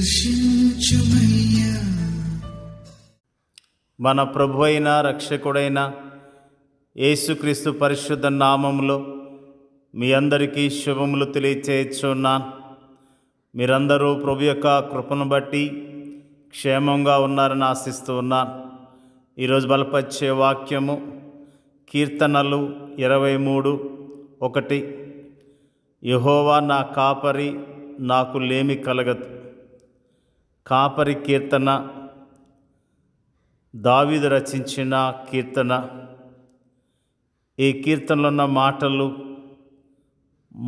దర్శించుమయ్యా. మన ప్రభు అయిన రక్షకుడైన యేసుక్రీస్తు పరిశుద్ధ నామములో మీ అందరికీ శుభములు తెలియచేయుచున్నాను. మీరందరూ ప్రభు యొక్క కృపను బట్టి క్షేమంగా ఉన్నారని ఆశిస్తూ ఉన్నాను. ఈరోజు బలపరిచే వాక్యము కీర్తనలు 23:1. యెహోవా నా కాపరి, నాకు లేమి కలగదు. కాపరి కీర్తన దావీదు రచించిన కీర్తన. ఈ కీర్తనలో ఉన్న మాటలు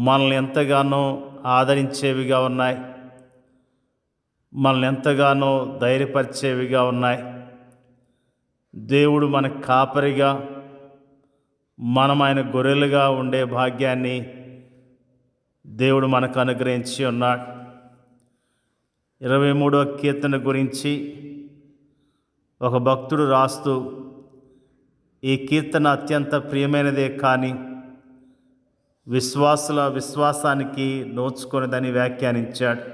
మనల్ని ఎంతగానో ఆదరించేవిగా ఉన్నాయి, మనల్ని ఎంతగానో ధైర్యపరిచేవిగా ఉన్నాయి. దేవుడు మన కాపరిగా, మనం ఆయన గొర్రెలుగా ఉండే భాగ్యాన్ని దేవుడు మనకు అనుగ్రహించి ఉన్నాడు. 23వ కీర్తన గురించి ఒక భక్తుడు రాస్తూ, ఈ కీర్తన అత్యంత ప్రియమైనదే కానీ విశ్వాసుల విశ్వాసానికి నోచుకొనిదని వ్యాఖ్యానించాడు.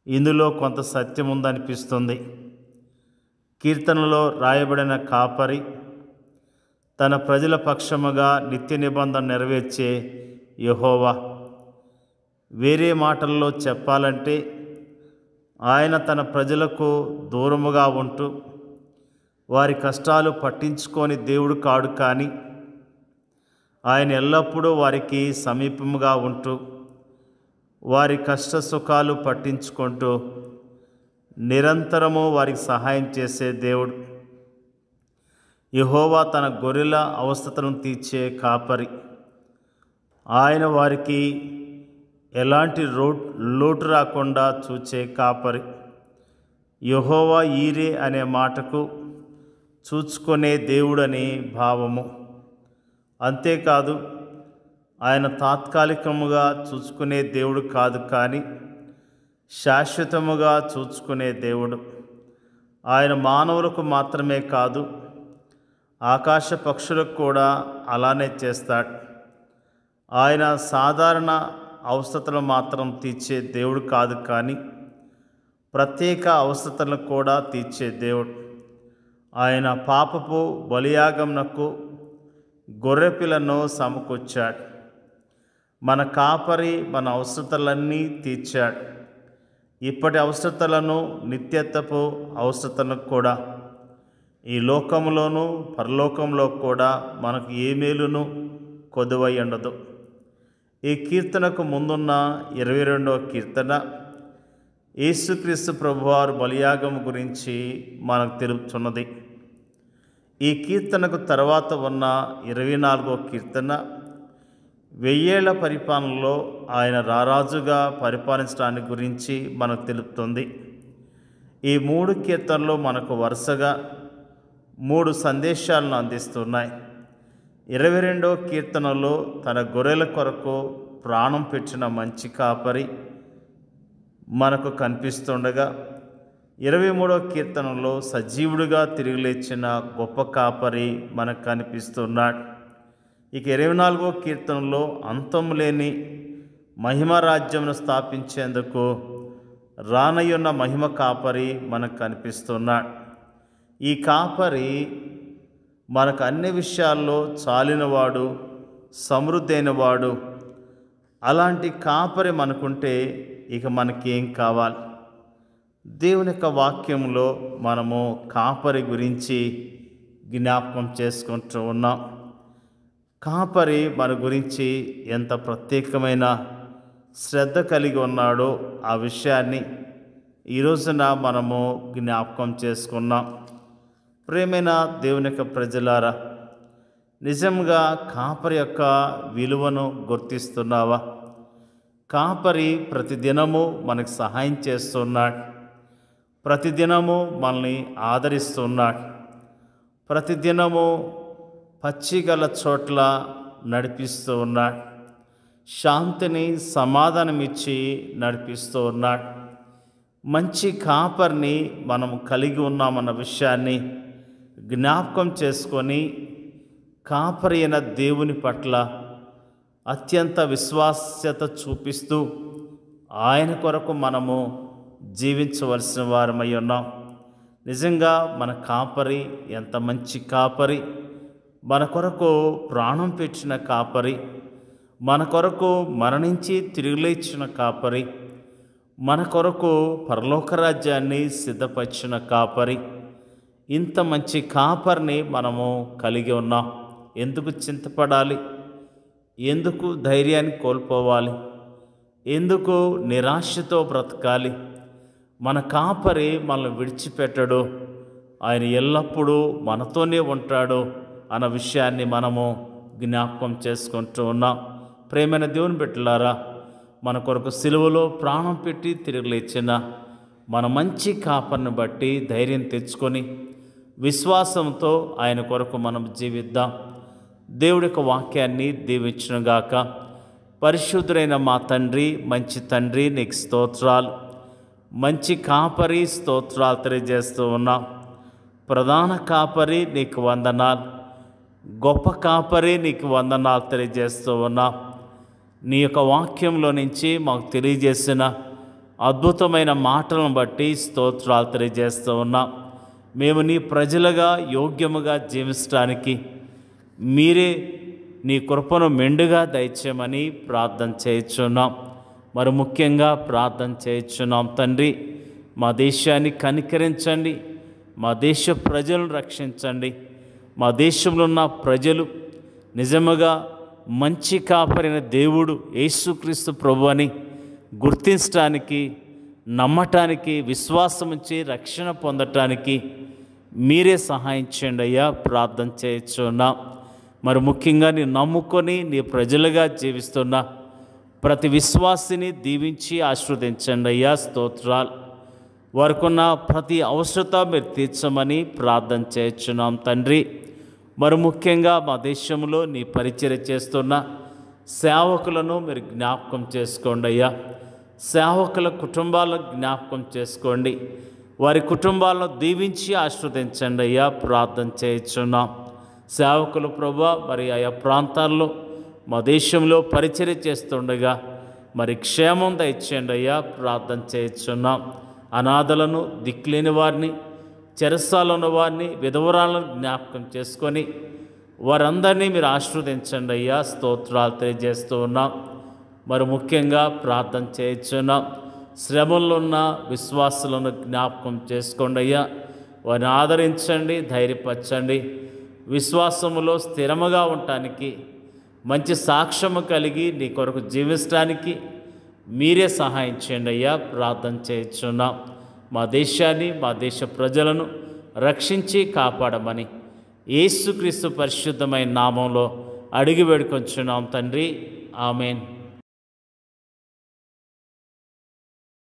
ఇందులో కొంత సత్యం ఉందనిపిస్తుంది. కీర్తనలో రాయబడిన కాపరి తన ప్రజల పక్షముగా నిత్య నిబంధన నెరవేర్చే యెహోవా. వేరే మాటల్లో చెప్పాలంటే ఆయన తన ప్రజలకు దూరముగా ఉంటూ వారి కష్టాలు పట్టించుకొని దేవుడు కాడు, కానీ ఆయన ఎల్లప్పుడూ వారికి సమీపముగా ఉంటూ వారి కష్ట సుఖాలు పట్టించుకుంటూ నిరంతరము వారికి సహాయం చేసే దేవుడు. యెహోవా తన గొర్రెల అవస్థతను తీర్చే కాపరి. ఆయన వారికి ఎలాంటి లోటు రాకుండా చూచే కాపరి. యెహోవా ఈరే అనే మాటకు చూచుకునే దేవుడని భావము. అంతేకాదు, ఆయన తాత్కాలికముగా చూచుకునే దేవుడు కాదు, కానీ శాశ్వతముగా చూచుకునే దేవుడు. ఆయన మానవులకు మాత్రమే కాదు, ఆకాశ పక్షులకు కూడా అలానే చేస్తాడు. ఆయన సాధారణ అవసరతలు మాత్రం తీర్చే దేవుడు కాదు, కానీ ప్రత్యేక అవసరతలను కూడా తీర్చే దేవుడు. ఆయన పాపపు బలియాగమునకు గొర్రెపిల్లను సమకూర్చాడు. మన కాపరి మన అవసరతలన్నీ తీర్చాడు. ఇప్పటి అవసరతలను, నిత్యత్వపు అవసరతలకు కూడా, ఈ లోకంలోనూ పరలోకంలో కూడా మనకు ఏ మేలును కొదువై ఉండదు. ఈ కీర్తనకు ముందున్న 22వ కీర్తన యేసుక్రీస్తు ప్రభువారు బలియాగము గురించి మనకు తెలుపుతున్నది. ఈ కీర్తనకు తర్వాత ఉన్న 24వ కీర్తన 1000 ఏళ్ల పరిపాలనలో ఆయన రారాజుగా పరిపాలించడాన్ని గురించి మనకు తెలుపుతుంది. ఈ 3 కీర్తనలు మనకు వరుసగా 3 సందేశాలను అందిస్తున్నాయి. 22వ కీర్తనలో తన గొర్రెల కొరకు ప్రాణం పెట్టిన మంచి కాపరి మనకు కనిపిస్తుండగా, 23వ కీర్తనలో సజీవుడిగా తిరిగి లేచిన గొప్ప కాపరి మనకు కనిపిస్తున్నాడు. ఇక 24వ కీర్తనలో అంతం లేని మహిమ రాజ్యమును స్థాపించేందుకు రానయ్యున్న మహిమ కాపరి మనకు కనిపిస్తున్నాడు. ఈ కాపరి మనకు అన్ని విషయాల్లో చాలినవాడు, సమృద్ధైనవాడు. అలాంటి కాపరి మనకుంటే ఇక మనకేం కావాలి? దేవుని యొక్క వాక్యంలో మనము కాపరి గురించి జ్ఞాపకం చేసుకుంటూ ఉన్నాం. కాపరి మన గురించి ఎంత ప్రత్యేకమైన శ్రద్ధ కలిగి ఉన్నాడో ఆ విషయాన్ని ఈ రోజున మనము జ్ఞాపకం చేసుకున్నాం. ప్రియమైన దేవుని యొక్క ప్రజలారా, నిజంగా కాపరి యొక్క విలువను గుర్తిస్తున్నావా? కాపరి ప్రతిదినము మనకు సహాయం చేస్తున్నాడు, ప్రతిదినము మనల్ని ఆదరిస్తున్నాడు, ప్రతిదినము పచ్చిగల చోట్ల నడిపిస్తూ ఉన్నాడు, శాంతిని సమాధానమిచ్చి నడిపిస్తూ ఉన్నాడు. మంచి కాపరిని మనం కలిగి ఉన్నామన్న విషయాన్ని జ్ఞాపకం చేసుకొని కాపరి అయిన దేవుని పట్ల అత్యంత విశ్వాస్యత చూపిస్తూ ఆయన కొరకు మనము జీవించవలసిన వారమై ఉన్నాం. నిజంగా మన కాపరి ఎంత మంచి కాపరి, మన కొరకు ప్రాణం పెట్టిన కాపరి, మన కొరకు మరణించి తిరిగి లేచిన కాపరి, మన కొరకు పరలోక రాజ్యాన్ని సిద్ధపరిచిన కాపరి. ఇంత మంచి కాపరిని మనము కలిగి ఉన్నాం. ఎందుకు చింతపడాలి? ఎందుకు ధైర్యాన్ని కోల్పోవాలి? ఎందుకు నిరాశతో బ్రతకాలి? మన కాపరి మనల్ని విడిచిపెట్టడు, ఆయన ఎల్లప్పుడూ మనతోనే ఉంటాడు అన్న విషయాన్ని మనము జ్ఞాపకం చేసుకుంటూ ఉన్నాం. ప్రేమైన దేవుని బిడ్డలారా, మన కొరకు సిలువలో ప్రాణం పెట్టి తిరిగి లేచిన మన మంచి కాపరిని బట్టి ధైర్యం తెచ్చుకొని విశ్వాసంతో ఆయన కొరకు మనం జీవిద్దాం. దేవుడి యొక్క వాక్యాన్ని దీవించునుగాక. పరిశుద్ధుడైన మా తండ్రి, మంచి తండ్రి, నీకు స్తోత్రాలు. మంచి కాపరి స్తోత్రాలు తెలియజేస్తూ ఉన్నాం. ప్రధాన కాపరి నీకు వందనాలు. గొప్ప కాపరి నీకు వందనాలు తెలియజేస్తూ ఉన్నాం. నీ యొక్క వాక్యంలో నుంచి మాకు తెలియజేసిన అద్భుతమైన మాటలను బట్టి స్తోత్రాలు తెలియజేస్తూ ఉన్నాం. మేము నీ ప్రజలుగా యోగ్యముగా జీవించడానికి మీరే నీ కృపను మెండుగా దయచేయమని ప్రార్థన చేయుచున్నాం. మరి ముఖ్యంగా ప్రార్థన చేయుచున్నాం తండ్రి, మా దేశాన్ని కనికరించండి, మా దేశ ప్రజలను రక్షించండి. మా దేశంలో ఉన్న ప్రజలు నిజముగా మంచి కాపరైన దేవుడు యేసుక్రీస్తు ప్రభు అని గుర్తించడానికి, నమ్మటానికి, విశ్వాసం ఉంచి రక్షణ పొందటానికి మీరే సహాయం చేయండి అయ్యా. ప్రార్థన చేయుచున్నాం. మరి ముఖ్యంగా నీ నమ్ముకొని నీ ప్రజలుగా జీవిస్తున్న ప్రతి విశ్వాసిని దీవించి ఆశీర్వదించండి అయ్యా. స్తోత్రాలు. వారికున్న ప్రతి అవసరత మీరు తీర్చమని ప్రార్థన చేయుచున్నాం తండ్రి. మరి ముఖ్యంగా మా దేశంలో నీ పరిచర్య చేస్తున్న సేవకులను మీరు జ్ఞాపకం చేసుకోండి అయ్యా. సేవకుల కుటుంబాలను జ్ఞాపకం చేసుకోండి. వారి కుటుంబాలను దీవించి ఆశీర్వదించండి అయ్యా. ప్రార్థన చేయుచున్నాం. సేవకులు ప్రభువా మరి ఆయా ప్రాంతాల్లో మా దేశంలో పరిచర్య చేస్తుండగా మరి క్షేమం దయచేయండి అయ్యా. ప్రార్థన చేయుచున్నాం. అనాథలను, దిక్కులేని వారిని, చెరసాలలో ఉన్న వారిని, విధవరాలను జ్ఞాపకం చేసుకొని వారందరినీ మీరు ఆశీర్వదించండి అయ్యా. స్తోత్రాలు తెలియజేస్తూ ఉన్నాం. మరి ముఖ్యంగా ప్రార్థన చేయుచున్నాం. శ్రమల్లో ఉన్న విశ్వాసులను జ్ఞాపకం చేసుకోండి అయ్యా. వారిని ఆదరించండి, ధైర్యపరచండి. విశ్వాసములో స్థిరముగా ఉండటానికి, మంచి సాక్ష్యము కలిగి నీ కొరకు జీవించడానికి మీరే సహాయం చేయండి అయ్యా. ప్రార్థన చేయుచున్నాం. మా దేశాన్ని, మా దేశ ప్రజలను రక్షించి కాపాడమని యేసుక్రీస్తు పరిశుద్ధమైన నామంలో అడిగి వేడుకొంచున్నాం తండ్రి. ఆమెన్.